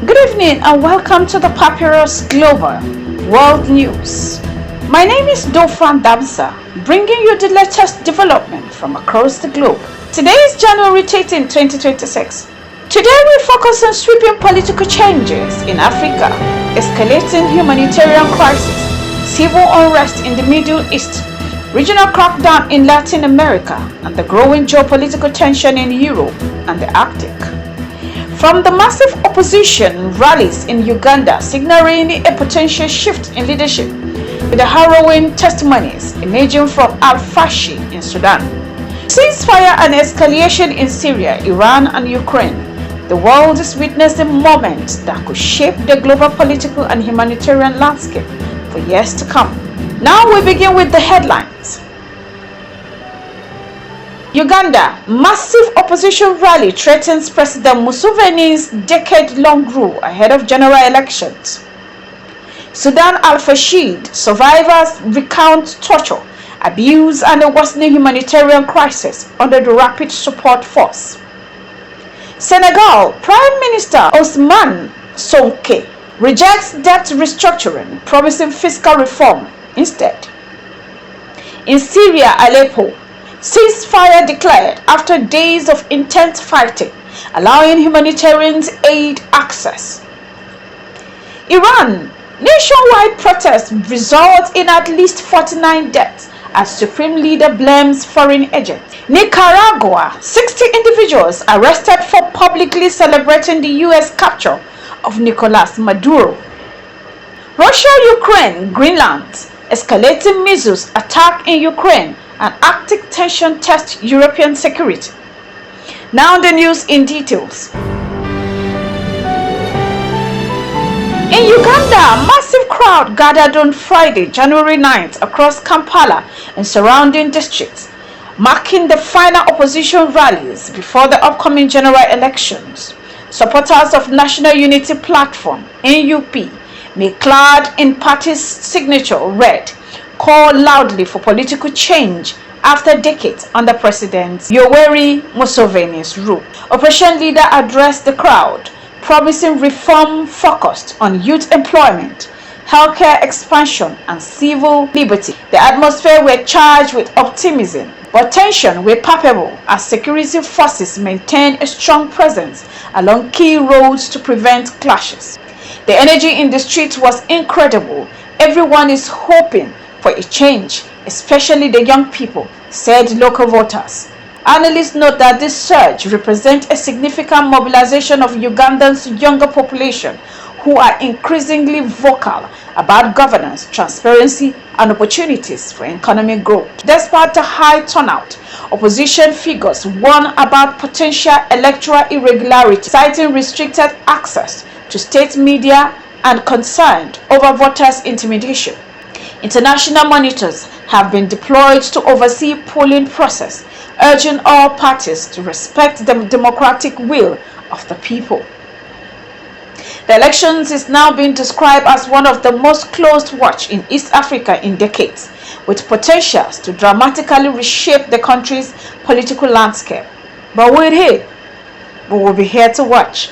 Good evening and welcome to the Papyrus Global World News. My name is Dofran Damsa, bringing you the latest development from across the globe. Today is January 13, 2026. Today we focus on sweeping political changes in Africa, escalating humanitarian crisis, civil unrest in the Middle East, regional crackdown in Latin America, and the growing geopolitical tension in Europe and the Arctic. From the massive opposition rallies in Uganda signaling a potential shift in leadership, with the harrowing testimonies emerging from al-Fashi in Sudan, ceasefire and escalation in Syria, Iran and Ukraine, the world is witnessing moments that could shape the global political and humanitarian landscape for years to come. Now we begin with the headlines. Uganda, massive opposition rally threatens President Museveni's decade-long rule ahead of general elections. Sudan al-Fashi survivors recount torture, abuse and a worsening humanitarian crisis under the Rapid Support Force. Senegal, Prime Minister Ousmane Sonko rejects debt restructuring, promising fiscal reform instead. In Syria, Aleppo, ceasefire declared after days of intense fighting, allowing humanitarian aid access. Iran, nationwide protests result in at least 49 deaths as Supreme Leader blames foreign agents. Nicaragua, 60 individuals arrested for publicly celebrating the U.S. capture of Nicolas Maduro. Russia, Ukraine, Greenland, escalating missiles attack in Ukraine and Arctic tension test European security. Now the news in details. In Uganda, massive crowd gathered on Friday, January 9th across Kampala and surrounding districts, marking the final opposition rallies before the upcoming general elections. Supporters of National Unity Platform, NUP, may clad in party's signature red, call loudly for political change after decades under President Yoweri Museveni's rule. Opposition leader addressed the crowd, promising reform focused on youth employment, healthcare expansion, and civil liberty. The atmosphere were charged with optimism, but tension were palpable as security forces maintained a strong presence along key roads to prevent clashes. The energy in the streets was incredible. Everyone is hoping for a change, especially the young people, said local voters. Analysts note that this surge represents a significant mobilization of Uganda's younger population, who are increasingly vocal about governance, transparency, and opportunities for economic growth. Despite the high turnout, opposition figures warn about potential electoral irregularities, citing restricted access to state media and concerned over voters' intimidation. International monitors have been deployed to oversee polling process, urging all parties to respect the democratic will of the people. The elections is now being described as one of the most closed watched in East Africa in decades, with potentials to dramatically reshape the country's political landscape. But we're here. We will be here to watch.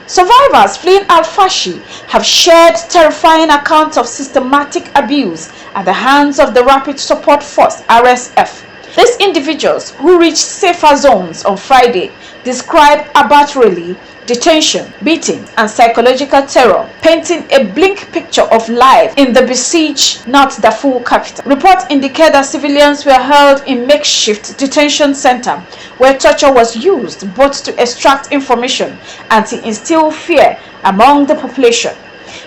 Survivors fleeing al-Fashi have shared terrifying accounts of systematic abuse at the hands of the Rapid Support Force (RSF). These individuals, who reached safer zones on Friday, described arbitrary detention, beating, and psychological terror, painting a bleak picture of life in the besieged North Darfur capital. Reports indicate that civilians were held in makeshift detention center where torture was used both to extract information and to instill fear among the population.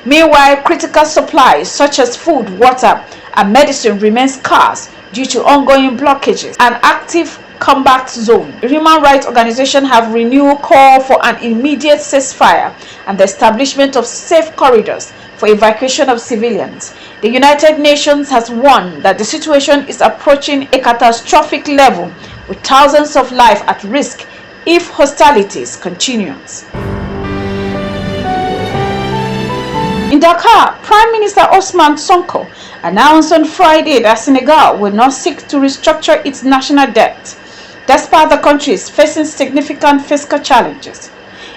Meanwhile, critical supplies such as food, water, and medicine remain scarce due to ongoing blockages and active combat zone. Human rights organizations have renewed call for an immediate ceasefire and the establishment of safe corridors for evacuation of civilians. The United Nations has warned that the situation is approaching a catastrophic level, with thousands of lives at risk if hostilities continue. In Dakar, Prime Minister Ousmane Sonko announced on Friday that Senegal will not seek to restructure its national debt, despite the country is facing significant fiscal challenges.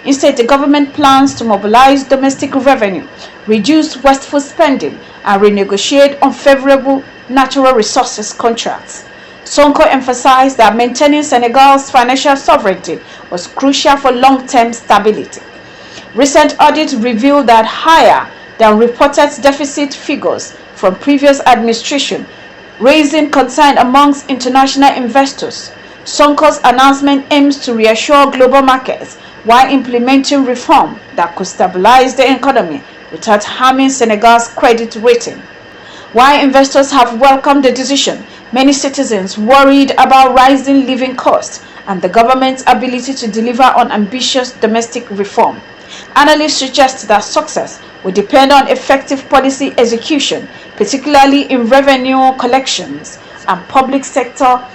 Instead, the government plans to mobilize domestic revenue, reduce wasteful spending, and renegotiate unfavorable natural resources contracts. Sonko emphasized that maintaining Senegal's financial sovereignty was crucial for long-term stability. Recent audits revealed that higher than reported deficit figures from previous administration, raising concern amongst international investors. Sonko's announcement aims to reassure global markets while implementing reform that could stabilize the economy without harming Senegal's credit rating. While investors have welcomed the decision, many citizens worried about rising living costs and the government's ability to deliver on ambitious domestic reform. Analysts suggest that success will depend on effective policy execution, particularly in revenue collections and public sector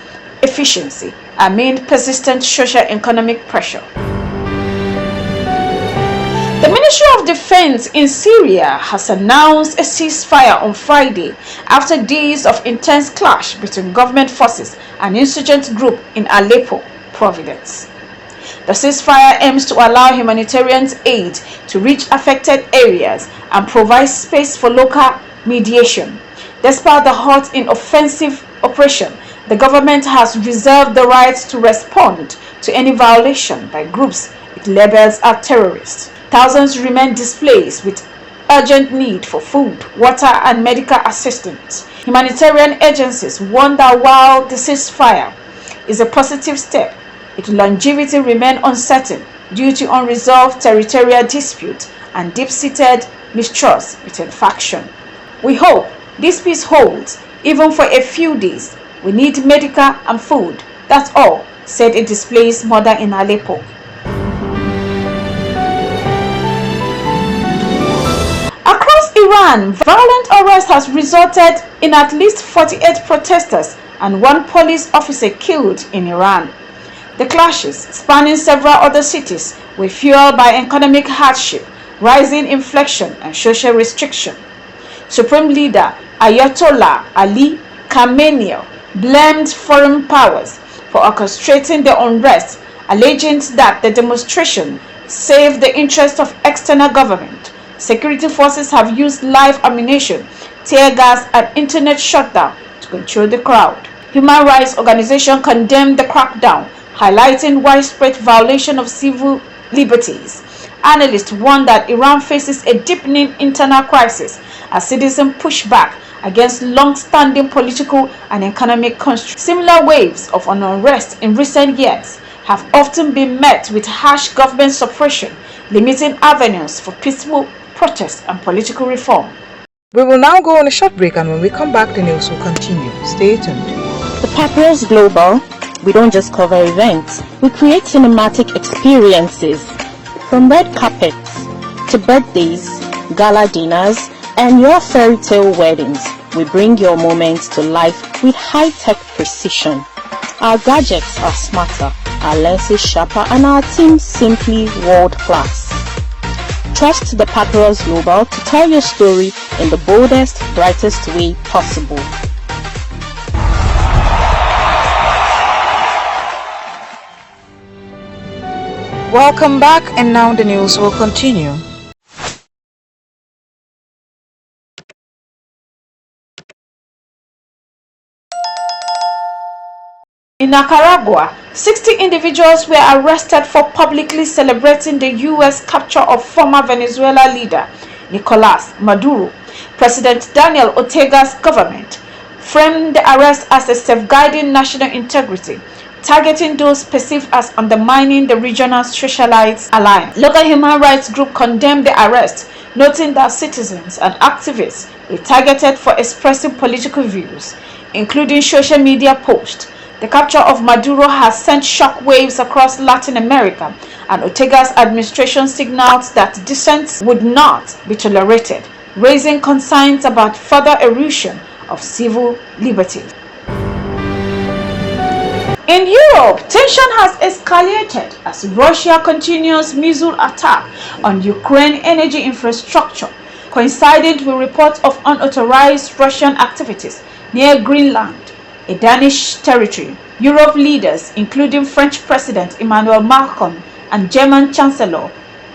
efficiency, amid persistent socio-economic pressure. The Ministry of Defense in Syria has announced a ceasefire on Friday after days of intense clash between government forces and insurgent group in Aleppo province. The ceasefire aims to allow humanitarian aid to reach affected areas and provide space for local mediation. Despite the hot in offensive operation, the government has reserved the right to respond to any violation by groups it labels as terrorists. Thousands remain displaced with urgent need for food, water, and medical assistance. Humanitarian agencies warn that while the ceasefire is a positive step, its longevity remains uncertain due to unresolved territorial disputes and deep-seated mistrust within faction. We hope this peace holds even for a few days. We need medical and food. That's all, said a displaced mother in Aleppo. Iran, violent arrest has resulted in at least 48 protesters and one police officer killed in Iran. The clashes, spanning several other cities, were fueled by economic hardship, rising inflation, and social restriction. Supreme Leader Ayatollah Ali Khamenei blamed foreign powers for orchestrating the unrest, alleging that the demonstration served the interest of external government. Security forces have used live ammunition, tear gas, and internet shutdown to control the crowd. Human rights organizations condemned the crackdown, highlighting widespread violation of civil liberties. Analysts warn that Iran faces a deepening internal crisis as citizens push back against long-standing political and economic constraints. Similar waves of unrest in recent years have often been met with harsh government suppression, limiting avenues for peaceful protest and political reform. We will now go on a short break, and when we come back, the news will continue. Stay tuned. The Papyrus Global, we don't just cover events, we create cinematic experiences. From red carpets to birthdays, gala dinners, and your fairy tale weddings, we bring your moments to life with high-tech precision. Our gadgets are smarter, our lenses sharper, and our team simply world-class. Trust the Papyrus Global to tell your story in the boldest, brightest way possible. Welcome back, and now the news will continue. In Nicaragua, 60 individuals were arrested for publicly celebrating the U.S. capture of former Venezuela leader Nicolas Maduro. President Daniel Ortega's government framed the arrest as a safeguarding national integrity, targeting those perceived as undermining the regional socialite alliance. Local human rights groups condemned the arrest, noting that citizens and activists were targeted for expressing political views, including social media posts. The capture of Maduro has sent shockwaves across Latin America, and Ortega's administration signaled that dissent would not be tolerated, raising concerns about further erosion of civil liberties. In Europe, tension has escalated as Russia continues missile attack on Ukraine energy infrastructure, coinciding with reports of unauthorized Russian activities near Greenland, a Danish territory. Europe leaders, including French President Emmanuel Macron and German Chancellor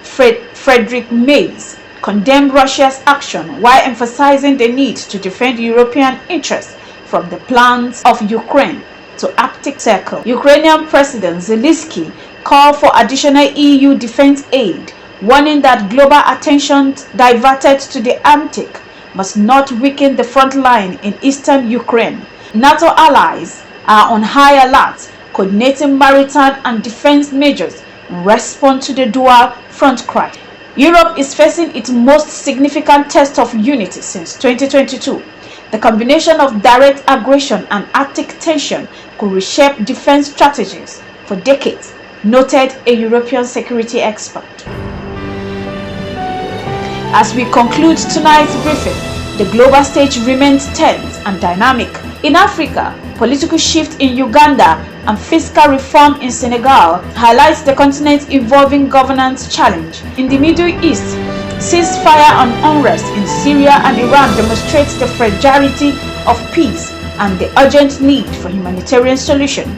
Frederick Mays, condemned Russia's action while emphasizing the need to defend European interests from the plans of Ukraine to Arctic Circle. Ukrainian President Zelensky called for additional EU defense aid, warning that global attention diverted to the Arctic must not weaken the front line in eastern Ukraine. NATO allies are on high alert, coordinating maritime and defense measures in response to the dual front crisis. Europe is facing its most significant test of unity since 2022. The combination of direct aggression and Arctic tension could reshape defense strategies for decades, noted a European security expert. As we conclude tonight's briefing, the global stage remains tense and dynamic. In Africa, political shift in Uganda and fiscal reform in Senegal highlights the continent's evolving governance challenge. In the Middle East, ceasefire and unrest in Syria and Iran demonstrates the fragility of peace and the urgent need for humanitarian solution.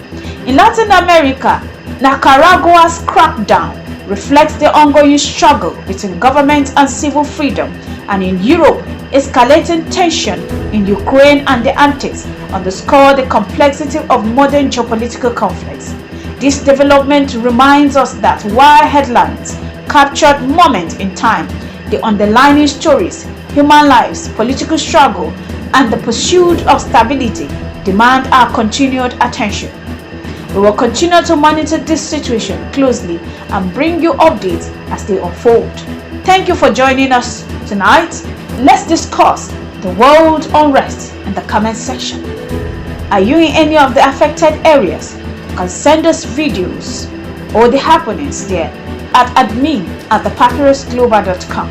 In Latin America, Nicaragua's crackdown reflects the ongoing struggle between government and civil freedom, and in Europe, escalating tension in Ukraine and the Arctic underscore the complexity of modern geopolitical conflicts. This development reminds us that while headlines captured moments in time, the underlying stories, human lives, political struggle, and the pursuit of stability demand our continued attention. We will continue to monitor this situation closely and bring you updates as they unfold. Thank you for joining us tonight. Let's discuss the world unrest in the comment section. Are you in any of the affected areas? You can send us videos or the happenings there at admin@thepapyrusglobal.com.